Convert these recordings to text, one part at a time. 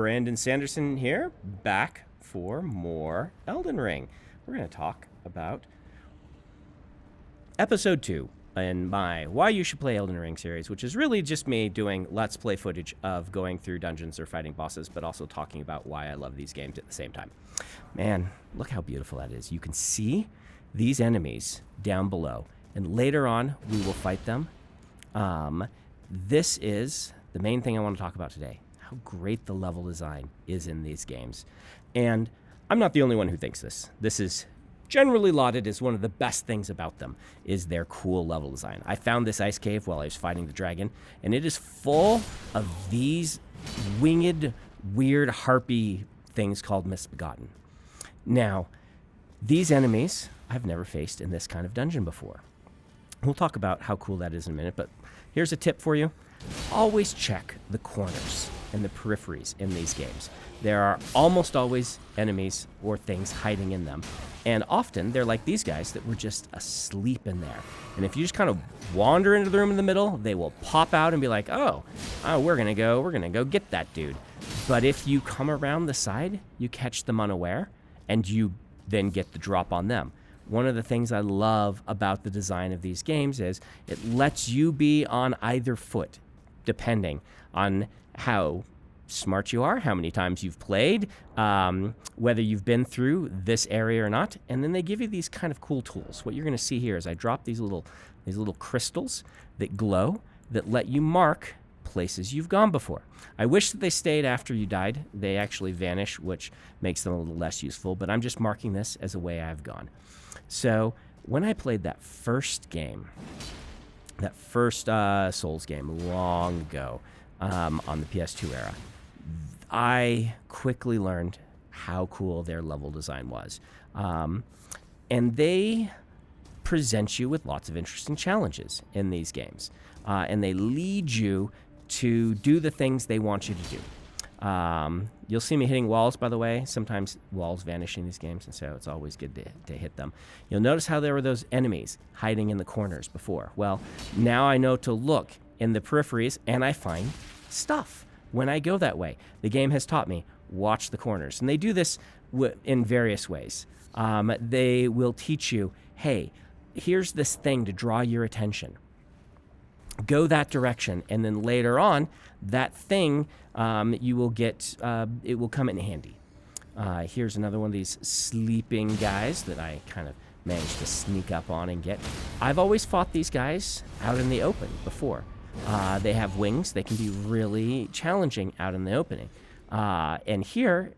Brandon Sanderson here, back for more Elden Ring. We're going to talk about Episode 2 in my Why You Should Play Elden Ring series, which is really just me doing Let's Play footage of going through dungeons or fighting bosses, but also talking about why I love these games at the same time. Man, look how beautiful that is. You can see these enemies down below, and later on we will fight them. This is the main thing I want to talk about today. How great the level design is in these games. And I'm not the only one who thinks this. This is generally lauded as one of the best things about them, is their cool level design. I found this ice cave while I was fighting the dragon, and it is full of these winged, weird, harpy things called Misbegotten. Now, these enemies I've never faced in this kind of dungeon before. We'll talk about how cool that is in a minute, but here's a tip for you. Always check the corners and the peripheries in these games. There are almost always enemies or things hiding in them. And often they're like these guys that were just asleep in there. And if you just kind of wander into the room in the middle, they will pop out and be like, oh, we're gonna go get that dude. But if you come around the side, you catch them unaware and you then get the drop on them. One of the things I love about the design of these games is it lets you be on either foot, depending on how smart you are, how many times you've played, whether you've been through this area or not. And then they give you these kind of cool tools. What you're going to see here is I drop these little crystals that glow that let you mark places you've gone before. I wish that they stayed after you died. They actually vanish, which makes them a little less useful, but I'm just marking this as a way I've gone. So when I played that first game, that first Souls game long ago on the PS2 era, I quickly learned how cool their level design was. And they present you with lots of interesting challenges in these games. And they lead you to do the things they want you to do. You'll see me hitting walls, by the way. Sometimes walls vanish in these games, and so it's always good to hit them. You'll notice how there were those enemies hiding in the corners before. Well, now I know to look in the peripheries, and I find stuff when I go that way. The game has taught me, watch the corners. And they do this in various ways. They will teach you, hey, here's this thing to draw your attention. Go that direction, and then later on, that thing you will get, it will come in handy. Here's another one of these sleeping guys that I kind of managed to sneak up on and get. I've always fought these guys out in the open before. They have wings. They can be really challenging out in the opening. And here,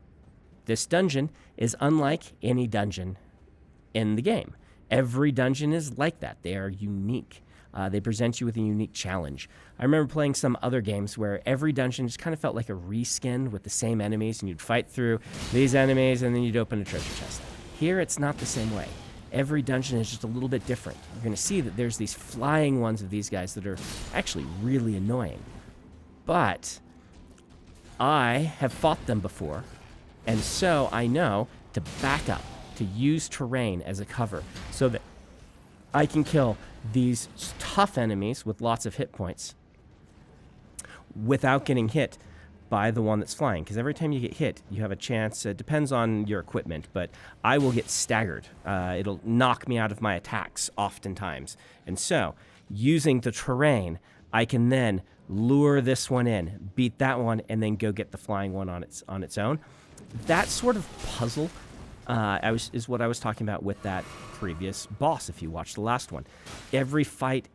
this dungeon is unlike any dungeon in the game. Every dungeon is like that. They are unique. They present you with a unique challenge. I remember playing some other games where every dungeon just kind of felt like a reskin with the same enemies, and you'd fight through these enemies, and then you'd open a treasure chest. Here, it's not the same way. Every dungeon is just a little bit different. You're going to see that there's these flying ones of these guys that are actually really annoying. But I have fought them before, and so I know to back up, to use terrain as a cover, so that I can kill these tough enemies with lots of hit points without getting hit by the one that's flying. Because every time you get hit, you have a chance. It depends on your equipment, but I will get staggered. It'll knock me out of my attacks oftentimes. And so, using the terrain, I can then lure this one in, beat that one, and then go get the flying one on its own. That sort of puzzle is what I was talking about with that previous boss, if you watched the last one. Every fight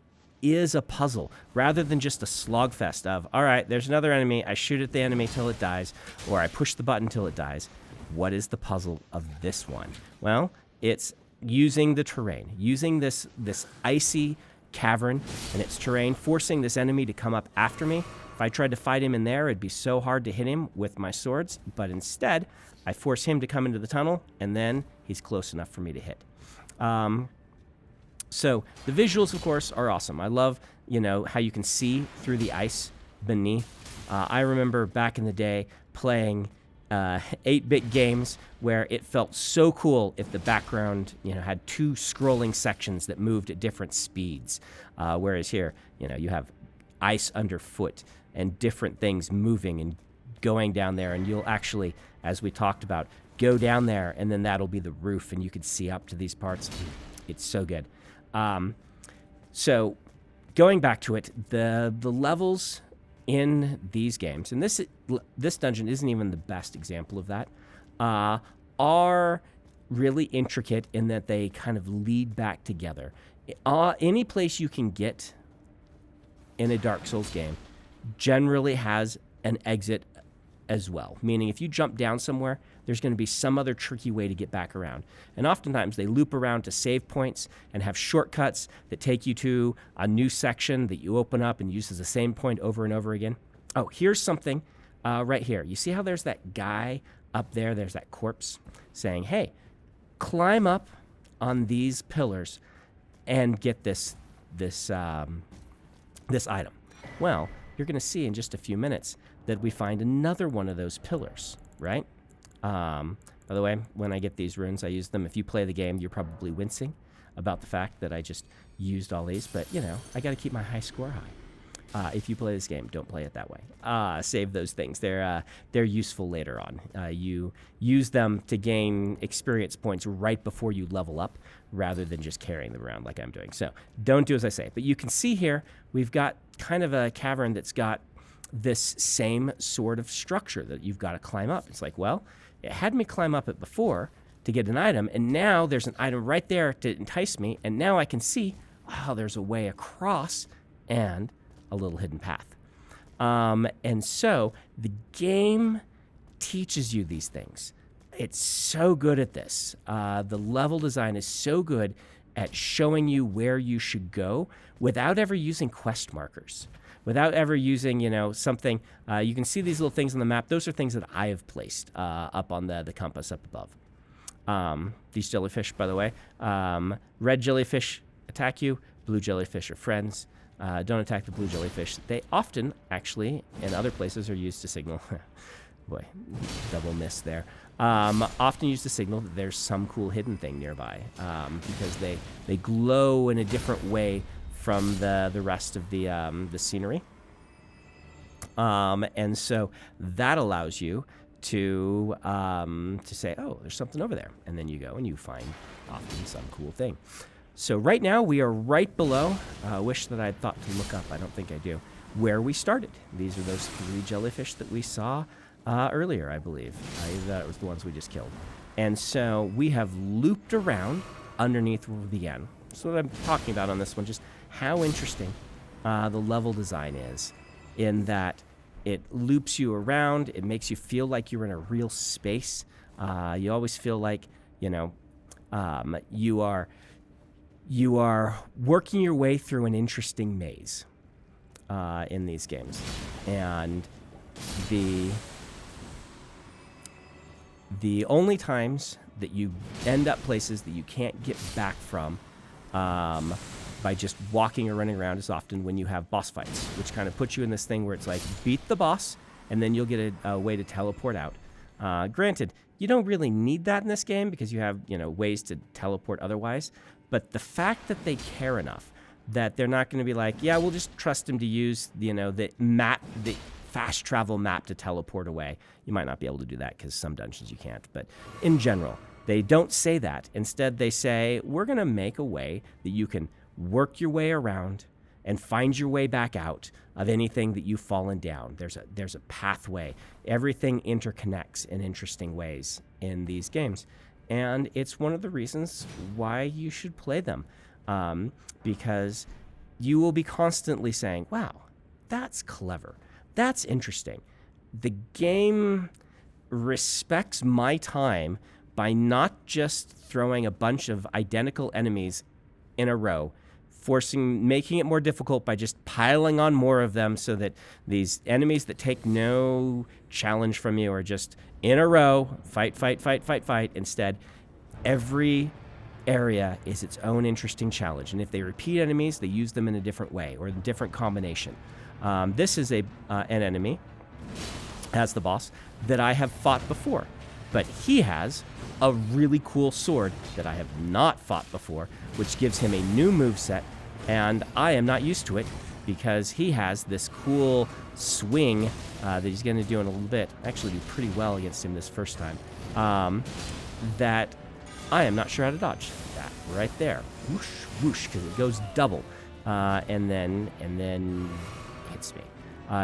is a puzzle, rather than just a slogfest of, all right, there's another enemy, I shoot at the enemy till it dies, or I push the button till it dies. What is the puzzle of this one? Well, it's using the terrain, using this icy cavern and its terrain, forcing this enemy to come up after me. If I tried to fight him in there, it'd be so hard to hit him with my swords, but instead, I force him to come into the tunnel, and then he's close enough for me to hit. So the visuals, of course, are awesome. I love, how you can see through the ice beneath. I remember back in the day playing 8-bit games where it felt so cool if the background, had two scrolling sections that moved at different speeds. Whereas here, you have ice underfoot and different things moving in going down there, and you'll actually, as we talked about, go down there, and then that'll be the roof, and you can see up to these parts. It's so good. So going back to it, the levels in these games, and this dungeon isn't even the best example of that, are really intricate in that they kind of lead back together. Any place you can get in a Dark Souls game generally has an exit as well, meaning if you jump down somewhere, there's going to be some other tricky way to get back around. And oftentimes they loop around to save points and have shortcuts that take you to a new section that you open up and uses the same point over and over again. Oh, here's something right here. You see how there's that guy up there, there's that corpse saying, hey, climb up on these pillars and get this item. Well, you're going to see in just a few minutes that we find another one of those pillars, right? By the way, when I get these runes, I use them. If you play the game, you're probably wincing about the fact that I just used all these, but, you know, I got to keep my high score high. If you play this game, don't play it that way. Save those things. They're useful later on. You use them to gain experience points right before you level up rather than just carrying them around like I'm doing. So don't do as I say. But you can see here, we've got kind of a cavern that's got this same sort of structure that you've got to climb up. It's like, well, it had me climb up it before to get an item, and now there's an item right there to entice me, and now I can see, wow, there's a way across and a little hidden path. And so the game teaches you these things. It's so good at this. The level design is so good at showing you where you should go without ever using quest markers, without ever using, you know, something. You can see these little things on the map. Those are things that I have placed up on the compass up above. These jellyfish, by the way, red jellyfish attack you. Blue jellyfish are friends. Don't attack the blue jellyfish. They often, actually, in other places, are used to signal. Boy, double miss there. Often used to signal that there's some cool hidden thing nearby because they glow in a different way from the rest of the scenery. And so that allows you to say, oh, there's something over there. And then you go and you find often some cool thing. So right now we are right below, wish that I'd thought to look up, I don't think I do, where we started. These are those 3 jellyfish that we saw earlier, I believe. That was the ones we just killed. And so we have looped around underneath where we began. So what I'm talking about on this one, just how interesting the level design is in that it loops you around, it makes you feel like you're in a real space. You always feel like, you know, you are working your way through an interesting maze in these games. And the only times that you end up places that you can't get back from by just walking or running around is often when you have boss fights, which kind of puts you in this thing where it's like, beat the boss, and then you'll get a way to teleport out. Granted, you don't really need that in this game because you have, you know, ways to teleport otherwise. But the fact that they care enough that they're not going to be like, yeah, we'll just trust him to use, you know, the fast travel map to teleport away. You might not be able to do that because some dungeons you can't. But in general, they don't say that. Instead, they say, we're going to make a way that you can work your way around and find your way back out of anything that you've fallen down. There's a pathway. Everything interconnects in interesting ways in these games. And it's one of the reasons why you should play them, because you will be constantly saying, wow, that's clever. That's interesting. The game respects my time by not just throwing a bunch of identical enemies in a row, making it more difficult by just piling on more of them so that these enemies that take no challenge from you are just in a row, fight. Instead, every area is its own interesting challenge. And if they repeat enemies, they use them in a different way or a different combination. This is an enemy, as the boss, that I have fought before. But he has a really cool sword that I have not fought before, which gives him a new moveset, and I am not used to it. because he has this cool swing that he's going to do in a little bit. I actually do pretty well against him this first time. That I am not sure how to dodge that right there. Whoosh, whoosh, because it goes double, and then hits me.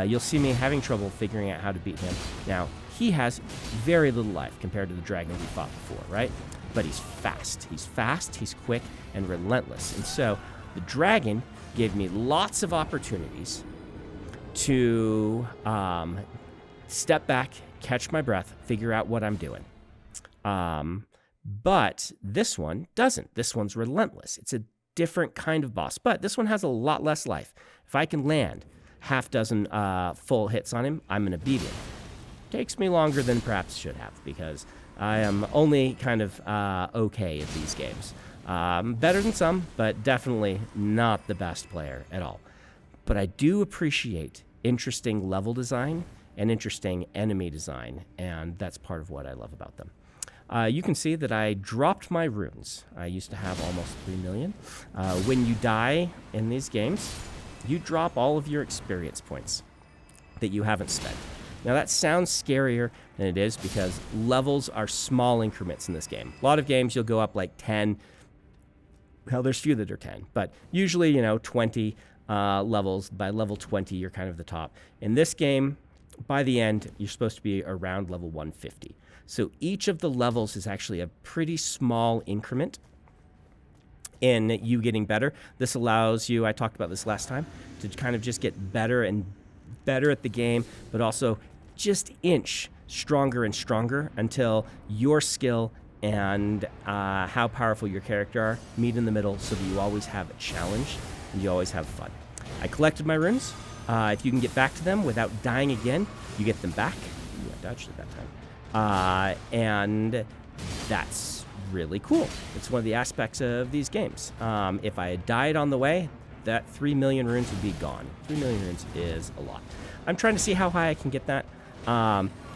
You'll see me having trouble figuring out how to beat him. Now, he has very little life compared to the dragon we fought before, right? But he's fast. He's fast, he's quick, and relentless. And so the dragon gave me lots of opportunities to step back, catch my breath, figure out what I'm doing. But this one doesn't. This one's relentless. It's a different kind of boss, but this one has a lot less life. If I can land half dozen full hits on him, I'm going to beat him. Takes me longer than perhaps should have, because I am only kind of okay at these games. Better than some, but definitely not the best player at all. But I do appreciate interesting level design and interesting enemy design, and that's part of what I love about them. You can see that I dropped my runes. I used to have almost 3 million. When you die in these games, you drop all of your experience points that you haven't spent. Now that sounds scarier than it is, because levels are small increments in this game. A lot of games you'll go up like 10. Hell, there's few that are 10, but usually, 20 levels. By level 20, you're kind of the top. In this game, by the end, you're supposed to be around level 150. So each of the levels is actually a pretty small increment in you getting better. This allows you, I talked about this last time, to kind of just get better and better at the game, but also just inch stronger and stronger until your skill and how powerful your character are meet in the middle, so that you always have a challenge and you always have fun. I collected my runes. If you can get back to them without dying again, you get them back. Ooh, I dodged at that time. And that's really cool. It's one of the aspects of these games. If I had died on the way, that 3 million runes would be gone. 3 million runes is a lot. I'm trying to see how high I can get that.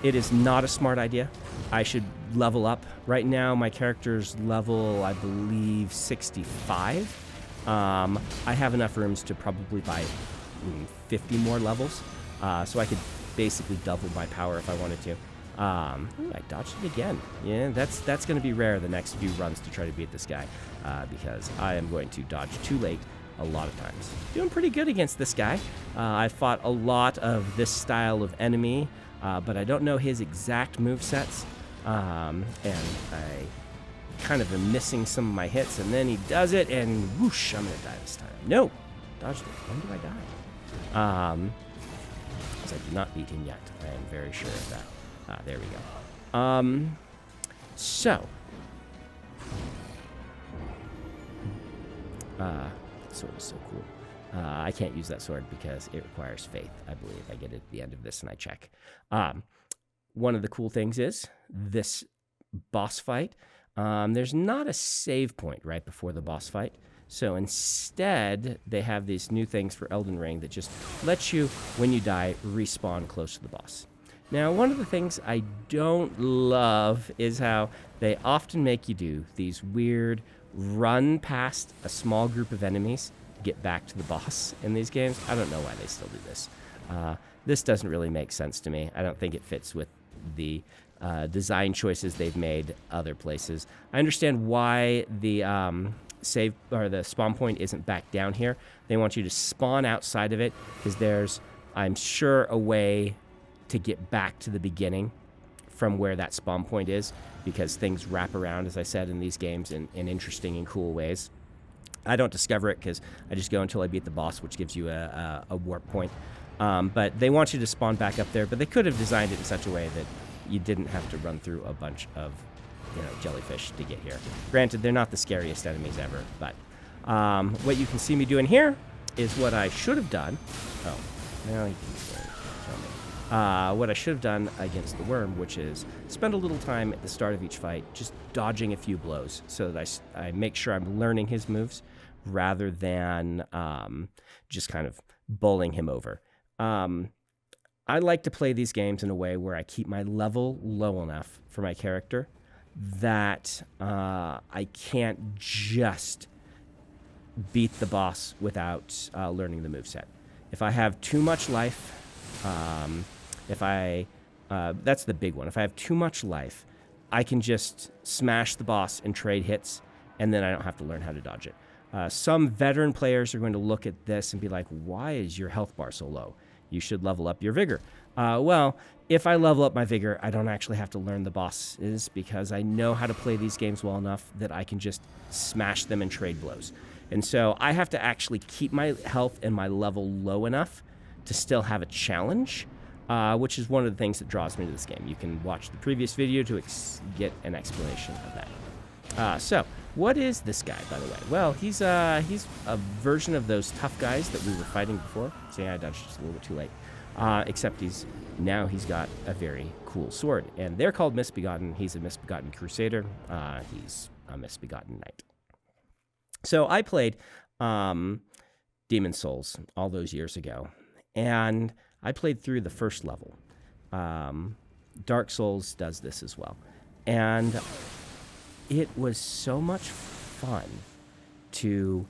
It is not a smart idea. I should level up. Right now, my character's level, I believe, 65. I have enough rooms to probably buy 50 more levels. So I could basically double my power if I wanted to. I dodged it again. Yeah, that's going to be rare the next few runs to try to beat this guy, because I am going to dodge too late a lot of times. Doing pretty good against this guy. I fought a lot of this style of enemy, but I don't know his exact movesets, and I kind of am missing some of my hits, and then he does it, and whoosh, I'm going to die this time. No! Dodged it. When do I die? Because I did not beat him yet. I am very sure of that. There we go. Sword is so cool. I can't use that sword because it requires faith, I believe. I get it at the end of this and I check. One of the cool things is this boss fight. There's not a save point right before the boss fight. So instead, they have these new things for Elden Ring that just let you, when you die, respawn close to the boss. Now, one of the things I don't love is how they often make you do these weird run past a small group of enemies to get back to the boss in these games. I don't know why they still do this. This doesn't really make sense to me. I don't think it fits with the design choices they've made other places. I understand why the save or the spawn point isn't back down here. They want you to spawn outside of it because there's, I'm sure, a way to get back to the beginning from where that spawn point is, because things wrap around, as I said, in these games in interesting and cool ways. I don't discover it because I just go until I beat the boss, which gives you a warp point. But they want you to spawn back up there, but they could have designed it in such a way that you didn't have to run through a bunch of jellyfish to get here. Granted, they're not the scariest enemies ever, but what you can see me doing here is what I should have done. Oh, now you can tell me. What I should have done against the worm, which is spend a little time at the start of each fight just dodging a few blows so that I make sure I'm learning his moves rather than just kind of bowling him over. I like to play these games in a way where I keep my level low enough for my character that I can't just beat the boss without learning the moveset. If I have too much life, that's the big one. If I have too much life, I can just smash the boss and trade hits, and then I don't have to learn how to dodge it. Some veteran players are going to look at this and be like, why is your health bar so low? You should level up your vigor. Well, if I level up my vigor, I don't actually have to learn the bosses because I know how to play these games well enough that I can just smash them and trade blows. And so I have to actually keep my health and my level low enough to still have a challenge, which is one of the things that draws me to this game. You can watch the previous video to get an explanation of that. So, what is this guy, by the way? Well, he's a version of those tough guys that we were fighting before. See, I dodged just a little bit too late. Except he's got a very cool sword, and they're called Misbegotten. He's a Misbegotten Crusader. He's a Misbegotten Knight. So I played Demon Souls all those years ago, and I played through the first level. Dark Souls does this as well, and it was so much fun to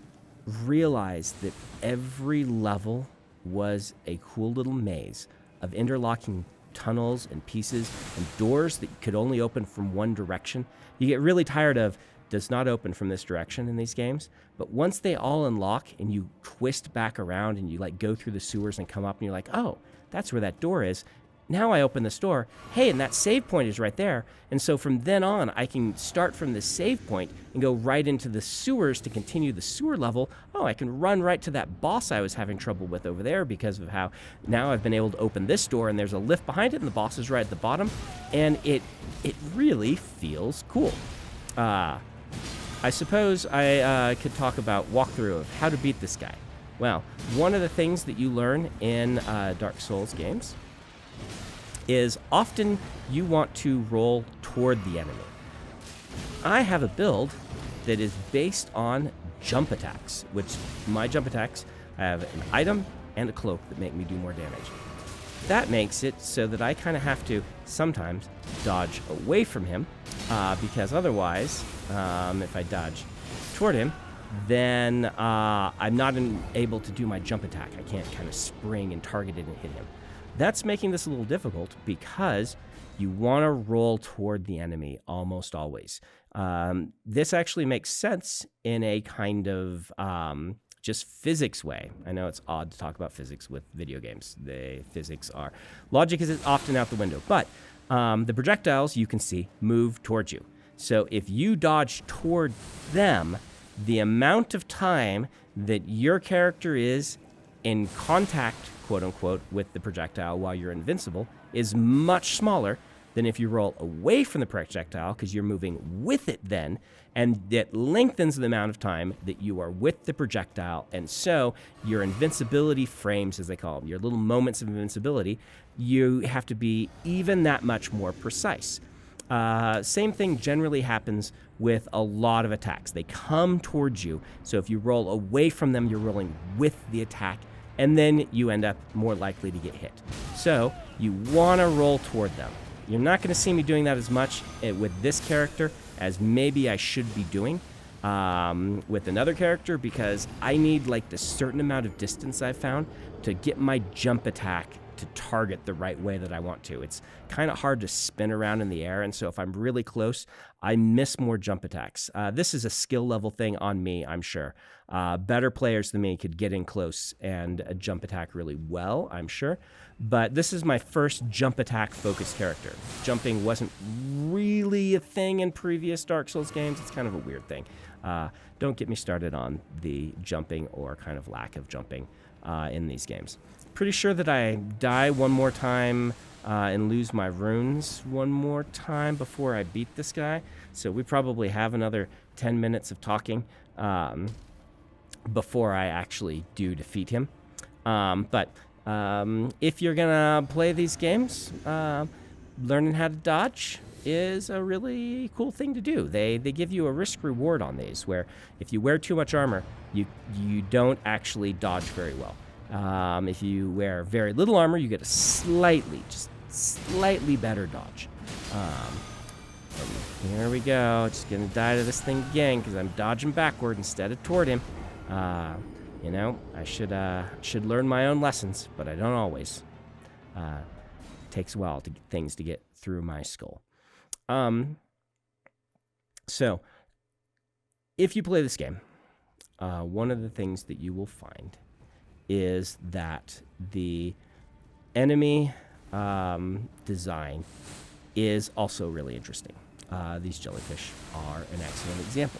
realize that every level was a cool little maze of interlocking tunnels and pieces and doors that could only open from one direction. You get really tired of does not open from this direction in these games, but once they all unlock and you twist back around and you like go through the sewers and come up and you're like, oh, that's where that door is. Now I open this door, hey, and that save point is right there. And so from then on, I can start from the save point and go right into the sewers to continue the sewer level. Oh, I can run right to that boss I was having trouble with over there because of how now I've been able to open this door and there's a lift behind it and the boss is right at the bottom. And it really feels cool. I suppose I could talk about walkthrough of how to beat this guy. Well, one of the things that you learn in Dark Souls games is often you want to roll toward the enemy. I have a build that is based on jump attacks, which my jump attacks have an item and a cloak that make me do more damage. That makes it so that I kind of have to sometimes dodge away from him because otherwise, if I dodge toward him, then I'm not able to do my jump attack. I can't kind of spring and target it and hit him. That's making this a little difficult because you want to roll toward the enemy almost always. This actually makes sense in a kind of just physics way. I know it's odd to talk about physics with video games. Logic is often out the window, but the projectiles you can see move towards you. So if you dodge toward them, the amount of time that your character is in contact, quote unquote, with the projectile while you're invincible is much smaller than if you roll away from the projectile because you're moving with it then, and it lengthens the amount of time that you are with the projectile. And so your invincibility frames, as they call them, your little moments of invincibility, you have to be even that much more precise. Same thing generally happens with a lot of attacks. They come towards you, so if you roll away from them, you're rolling with the attack, and then you end up more likely to get hit. So you want to roll toward them. You're not going to see me doing that as much with this character as maybe I should be doing with another character, because I need like the certain amount of distance I've found to get my jump attack to target the right way that I want to. It's kind of hard to spin around in the air, and so if I'm really close, I miss more jump attacks. This is a skill level thing on me, I'm sure. Better players than me could get in close and jump attack really well, I'm sure. But this is my first jump attack focused character. Jumping wasn't really a thing in previous Dark Souls games. It's kind of a weird thing. Don't get me started on the jumping or kind of lack of jumping in these games. Pretty sure that I die one more time and lose my runes one more time before I beat this guy. So we probably have another 10 minutes of talking before I actually do defeat him. But if you're gonna play these games, learning how to dodge is a really cool thing to do. They give you a risk reward on these, where if you wear too much armor, you don't actually dodge very well. If you wear very little armor, you get a slightly better dodge. And here we go. Just gonna die to this thing again because I'm dodging backward instead of toward him. You know, I should learn my own lessons, but I don't always. Takes a while to get things to get through my skull. So, if you play this game, one of the things that you will find is that the enemy design is also really interesting. These jellyfish are an excellent example.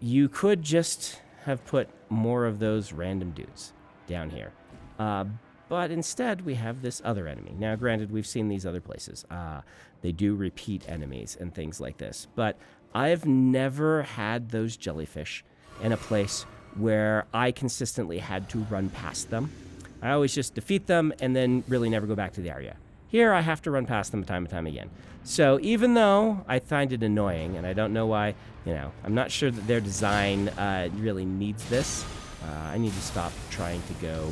You could just have put more of those random dudes down here. But instead, we have this other enemy. Now, granted, we've seen these other places. They do repeat enemies and things like this. But I've never had those jellyfish in a place where I consistently had to run past them. I always just defeat them and then really never go back to the area. Here, I have to run past them time and time again. So even though I find it annoying, and I don't know why, I'm not sure that their design really needs this. I need to stop trying to go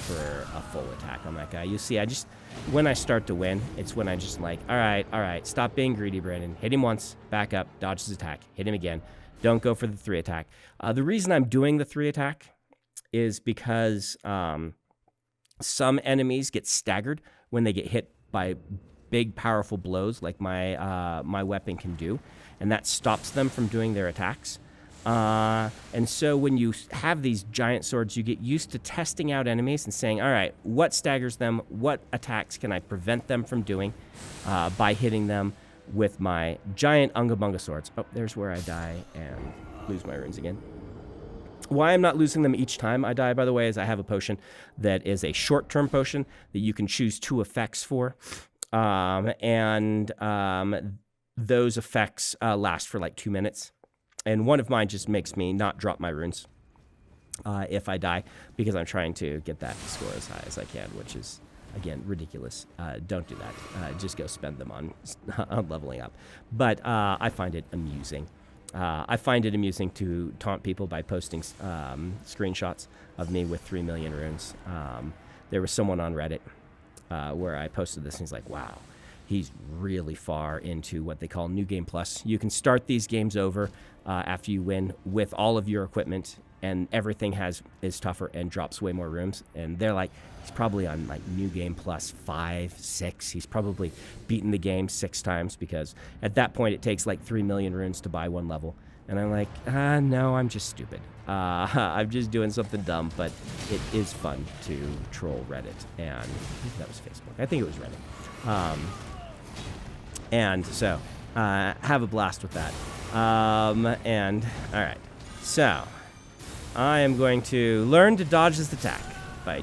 for a full attack on that guy. You see, when I start to win, it's when I just like, all right, stop being greedy, Brandon. Hit him once, back up, dodge his attack, hit him again. Don't go for the 3 attack. The reason I'm doing the 3 attack is because some enemies get staggered when they get hit by big, powerful blows like my weapon can do, and that stops them from doing their attacks. And so when you have these giant swords, you get used to testing out enemies and saying, all right, what staggers them? What attacks can I prevent them from doing by hitting them with my giant Unga Bunga swords? Oh, there's where I die and lose my runes again. Why I'm not losing them each time I die, by the way, is I have a potion that is a short-term potion that you can choose 2 effects for. Those effects last for like 2 minutes. And one of mine just makes me not drop my runes if I die, because I'm trying to get that score as high as I can, which is, again, ridiculous. Don't do that. Just go spend them on leveling up. But I find it amusing. I find it amusing to taunt people by posting screenshots of me with 3 million runes. There was someone on Reddit where I posted this, and he's like, wow, he's really far into what they call New Game Plus. You can start these games over after you win with all of your equipment, and everything is tougher and drops way more rooms. And they're like, he's probably on like New Game Plus 5, 6. He's probably beaten the game 6 times, because at that point it takes like 3 million runes to buy 1 level. And I'm like, no, I'm just stupid. I'm just doing something dumb, but it is fun to troll Reddit. And I think that was Facebook. I think it was Reddit. And so, have a blast with that. All right. So, I am going to learn to dodge this attack by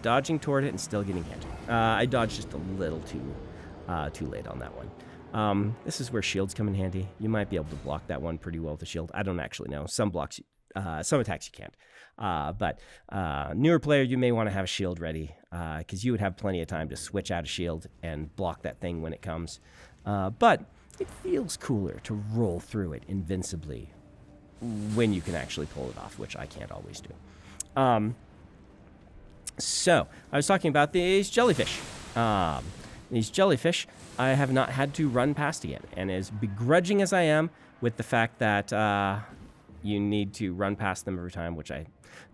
dodging toward it and still getting hit. I dodged just a little too late on that one. This is where shields come in handy. You might be able to block that one pretty well with a shield. I don't actually know. Some attacks you can't. But newer player, you may want to have a shield ready, because you would have plenty of time to switch out a shield and block that thing when it comes. But it feels cooler to roll through it invincibly when you can actually pull it off, which I can't always do. So, I was talking about these jellyfish. These jellyfish I have not had to run past again, and as begrudging as I am with the fact that you need to run past them every time, which I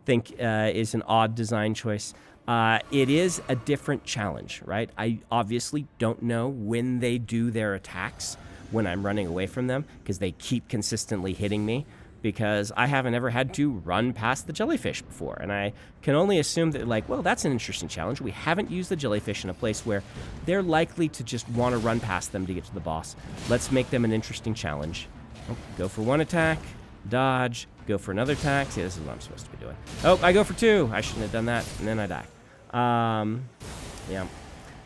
think is an odd design choice, it is a different challenge, right? I obviously don't know when they do their attacks when I'm running away from them, because they keep consistently hitting me, because I haven't ever had to run past the jellyfish before. And I can only assume that, like, well, that's an interesting challenge. We haven't used the jellyfish in a place where they're likely to just want to run past them to get to the boss. Let's make them an interesting challenge. Oh, go for 1 attack, dodge, go for another attack. See, this is what I'm supposed to be doing. Oh, I go for 2. I shouldn't have done that, and then I die. Yeah.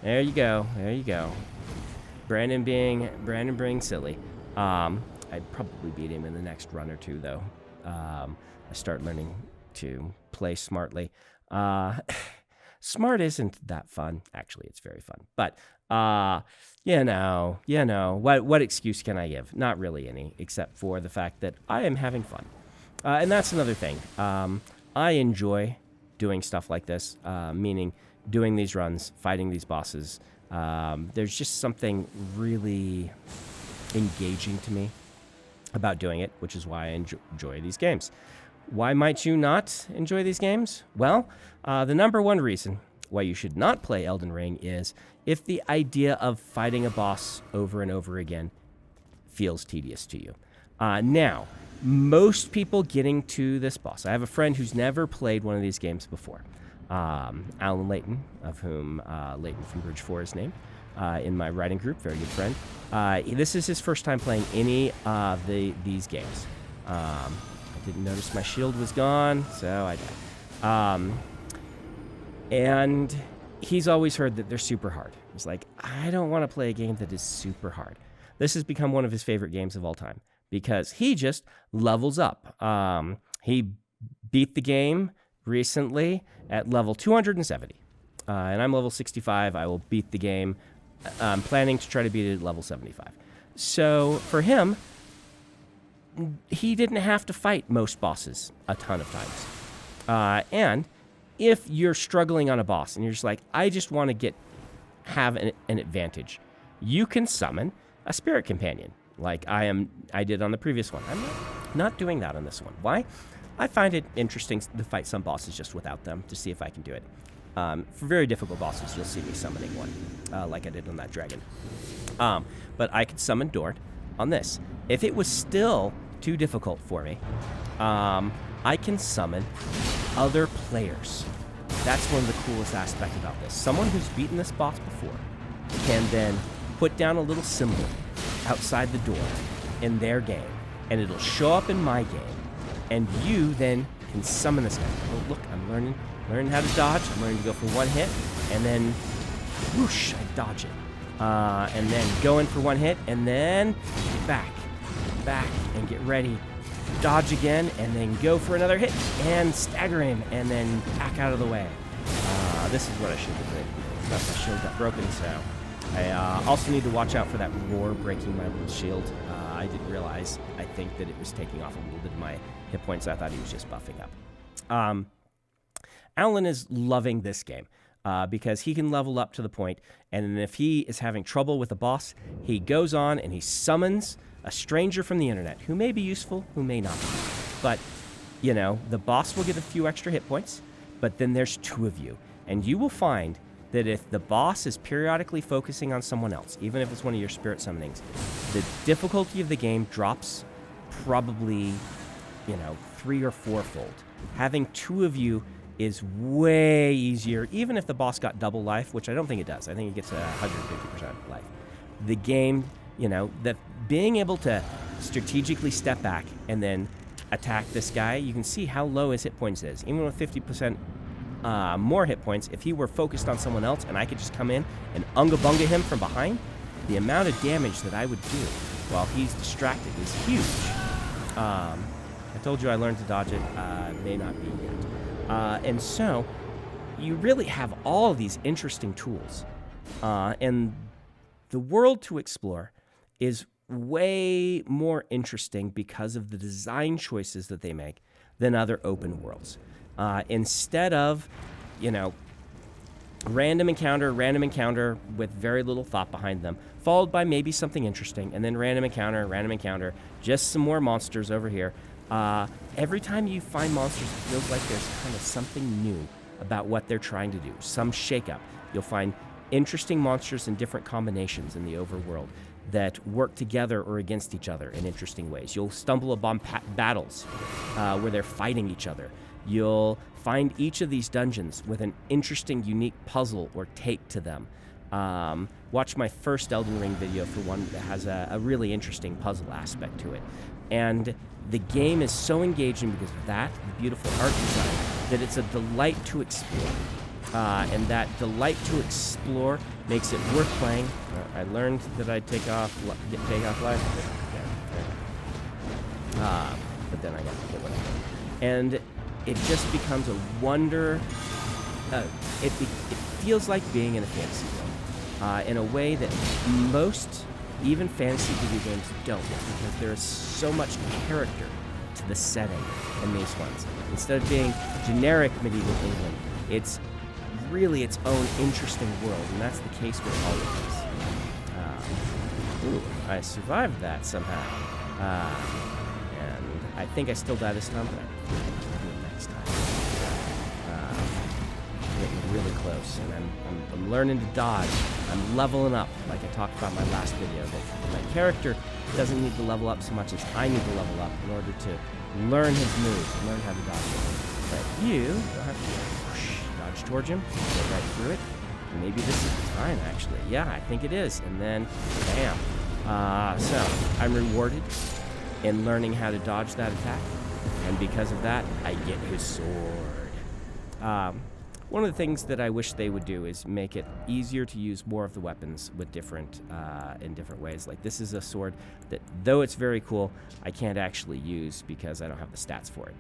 There you go. There you go. Brandon being silly. I'd probably beat him in the next run or 2, though. I start learning to play smartly. Smart isn't that fun. Actually, it's very fun. But, what excuse can I give? Not really any, except for the fact that I am having fun. And that's another thing. I enjoy doing stuff like this, meaning doing these runs, fighting these bosses. There's just something really engaging to me about doing it, which is why I enjoy these games. Why might you not enjoy these games? Well, the number one reason why you should not play Elden Ring is if the idea of fighting a boss over and over again feels tedious to you. Now, most people getting to this boss, I have a friend who's never played one of these games before. Alan Layton, of whom Layton from Bridge 4 is named, in my writing group, very good friend. This is his first time playing any of these games. I didn't notice my shield was gone, so I died. And he's always heard that they're super hard. He's like, I don't want to play a game that is super hard. This has become one of his favorite games of all time because he just levels up. He beat the game recently at level 270, and I'm level 65. I will beat the game. I'm planning to try to beat it at level 75. So for him, he didn't have to fight most bosses a ton of times. And if you're struggling on a boss and you're just like, I just want to have an advantage, you can summon a spirit companion like I did on the previous one. I'm not doing that on this one. Why? I find it interesting to fight some bosses just without them to see if I can do it. For very difficult bosses, you'll see me summoning one, like I did on that dragon. But I could summon Dord on this. If it was still too difficult for me, I can summon other players. That's one of the coolest aspects about this. Someone who's beaten this boss before can then put down a little symbol outside the door in their game, and it'll show up in my game, and you then can summon this guy. Oh, look, I'm learning how to dodge. I'm learning to go for one hit, and then whoosh, I dodge it. And then go in for one hit, and then back, and get ready. Dodge again, and then go for another hit, and stagger him, and then back out of the way. This is what I should have done. But my shield got broken, so I also need to watch out for that roar breaking my little shield. I didn't realize, I think, that it was taking off a little bit of my hit points. I thought he was just buffing up. Alan is loving this game because he can level up to the point, and if he is having trouble with a boss, he goes on and he summons a stranger from the internet who may be useful, who may not be. But, you know, the boss will get a few extra hit points, but then there's two of you. And you will find that if the boss is periodically focusing on someone else, even if it's one of your spirit summonings, the difficulty of the game drops probably, 3 or 4-fold. Having two of you is way easier, even if the boss got double life, which I don't think it does. I think it gets 150% life. The game, that being able to strategically step back and then attack this guy, you can see how low his hit points is. Even with 50% more hit points, if he were focused on someone else and I could just come in and unga-bunga him from behind, the amount of damage that I would do while he's distracted is huge. I told you I learned to dodge it. May not be yet. And so you really have all of these interesting tools. And the world to explore is way more interesting because of the design choices that they make than other open worlds. Instead of, random encounter with very little thought behind them, followed by maybe something interesting, and then random encounter, just some more monsters over here. Every time you find monsters, it feels like there's kind of something new about what they're trying to do, some shakeup. You'll find interesting monsters in different combinations in the overworld that work together or against each other in interesting ways. You'll stumble upon battles where they're fighting each other. You'll find each of these dungeons with an interesting, unique puzzle or take to them. Watch my first Elden Ring video for one that has a really interesting puzzle aspect to it. And the game is so engaging because of that, the beautiful art design, that it's a delight to explore. And that delight to explore makes it worth playing. I learned that I'd take off life. But then I got to hit whatever. And it just becomes a wonder. It feels like being in a fantasy world in a way that most, even fantasy video games, don't, because there is so much character to the setting in these ones. Instead of being generic medieval England, it's really its own interesting world, and that's the case with all of these. I survived that somehow. And I think I still die this time, but I think I'll do it next time. Getting really close, and I'm learning to dodge. I'm leveling up, like I talked about in my last video, that my character doesn't need to level up so much as I need to level up in order to learn his moves, learn how to dodge it. But you don't have to whoosh, dodge towards him, go right through it. Maybe this is the time, actually. Yeah, I think it is. And then, bam. So, I'm rewarded in learning how to dodge that attack. And because of that, I get his sword. One of the things that I wish they would do is make it easier to use more of the weapons with in different ways. Like, this is a sword that, though it's very cool, I can't actually use because I don't have the stats for it.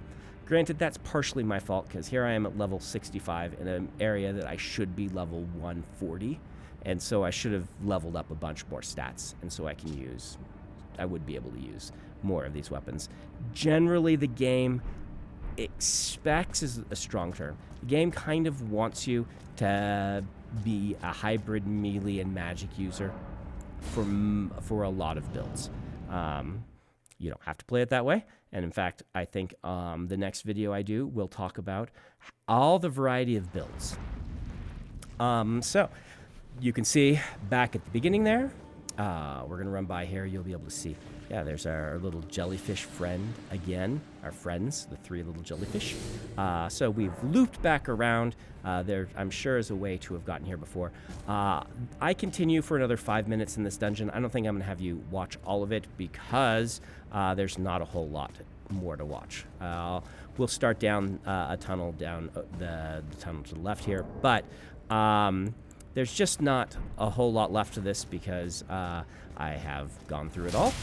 Granted, that's partially my fault, because here I am at level 65 in an area that I should be level 140, and so I should have leveled up a bunch more stats, and so I would be able to use more of these weapons. Generally, the game expects is a strong term. The game kind of wants you to be a hybrid melee and magic user for a lot of builds. You don't have to play it that way. And in fact, I think the next video I do will talk about all the variety of builds. So you can see back at the beginning there, we're going to run by here. You'll be able to see, yeah, there's our little jellyfish friend again, our friends, the 3 little jellyfish. So we've looped back around. There, I'm sure, is a way to have gotten here before. I continue for another 5 minutes in this dungeon. I don't think I'm going to have you watch all of it because there's not a whole lot more to watch. We'll start down a tunnel down the tunnel to the left here, but there's just not a whole lot left to this because I have gone through it all.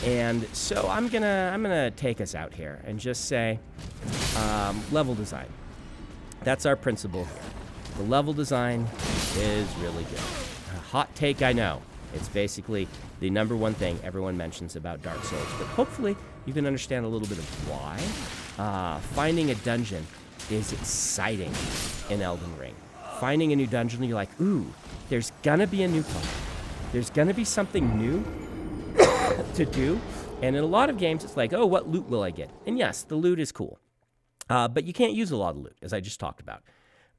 And so I'm gonna take us out here and just say level design. That's our principle here. The level design is really good. A hot take, I know. It's basically the #1 thing everyone mentions about Dark Souls, but hopefully you can understand a little bit of why. Finding a dungeon is exciting in Elden Ring. Finding a new dungeon, you're like, ooh, there's gonna be a new puzzle. There's gonna be something new to do. And in a lot of games, it's like, oh, what loot will I get? And yes, the loot is cool. But you can't use a lot of loot, as I just talked about.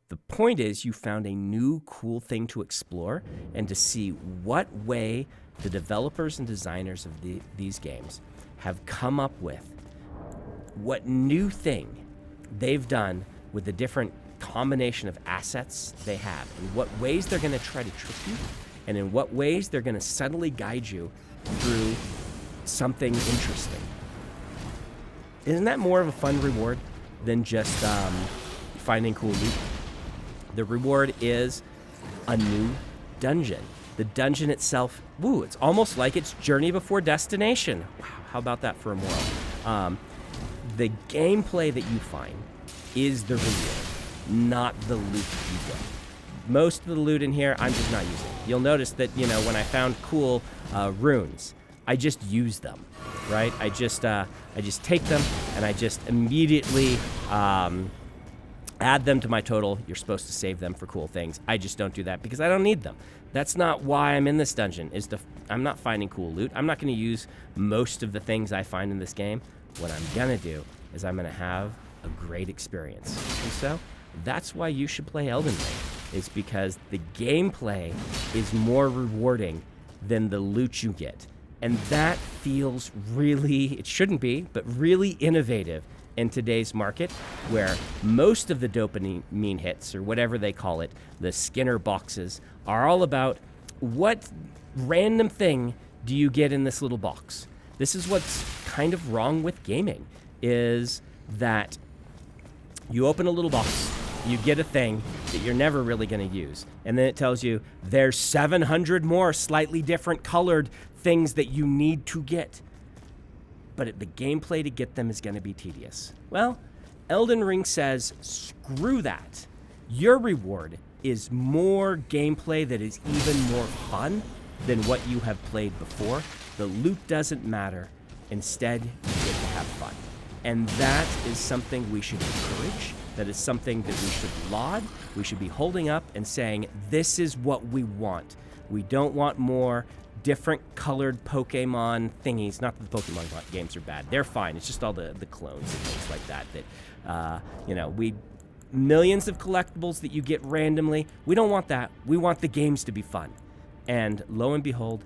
The point is you found a new cool thing to explore and to see what way the developers and designers of these games have come up with, what new thing they've done with the different combination of assets they have, in what ways they're going to try to trick you, and in what ways they're going to subtly guide you through something interesting. Isn't that more of a fun reward than just finding cool loot? The reward is a new dungeon. The dungeon itself, woo, it's almost like it's journey before destination. Wow, how about that for a moral? The gameplay that you find is the reward, not the loot you get. Most of the loot in here, I'm just not using. You'll notice that, you know, when I found cool runes, I just use them, right? I just take them and I just immediately add them to my total. You're supposed to save them for cool things. I just don't do that because I don't need them. That's not why I'm in this dungeon. I'm not finding cool loot. I'm not going to use most of the things I find in this game. What I'm going to do is I'm going to have a great experience. And so that's why you should play Elden Ring. It's because the gameplay is more rewarding than the loot you get. And that feels really, it shouldn't be, but really innovative in today's market, where most of the dopamine hits, or whatever they call it, the Skinner boxes, are all about what random thing do you get in this little box. This is what's kind of wrong with gaming, is that you open a little box, you get a thing that you're never really going to use, and then it tells you there's 700 more slightly different colored things that you need to get. But the gameplay to get them is going to be tedious. Well, Elden Ring says, screw that. Your reward is more gameplay that is even more fun than what you have played before. The loot doesn't matter. Instead, you get to have fun. And that is something we should encourage. That is something that we should laud. We should be holding up and saying, this is what we want. We don't want more different colored Pokemon thingies. Not that the Pokemon games are bad. They're fine. It's just all the clones and things like that millions of collectibles that you get randomly. We don't want that. We want the games to be fun. And lo and behold,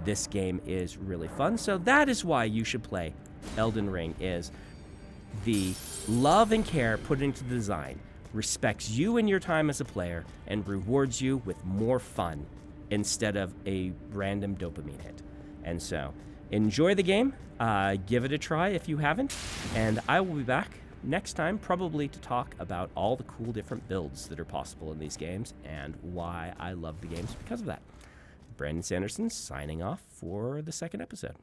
this game is really fun. So that is why you should play Elden Ring. Is the love and care put into the design respects you and your time as a player and rewards you with more fun instead of a random dopamine hit. And so enjoy the game. Give it a try if you haven't. And I will be back next time, probably to talk about all the cool different builds that are possible in these games and why I love the games because of that. Brandon Sanderson signing off for the second episode.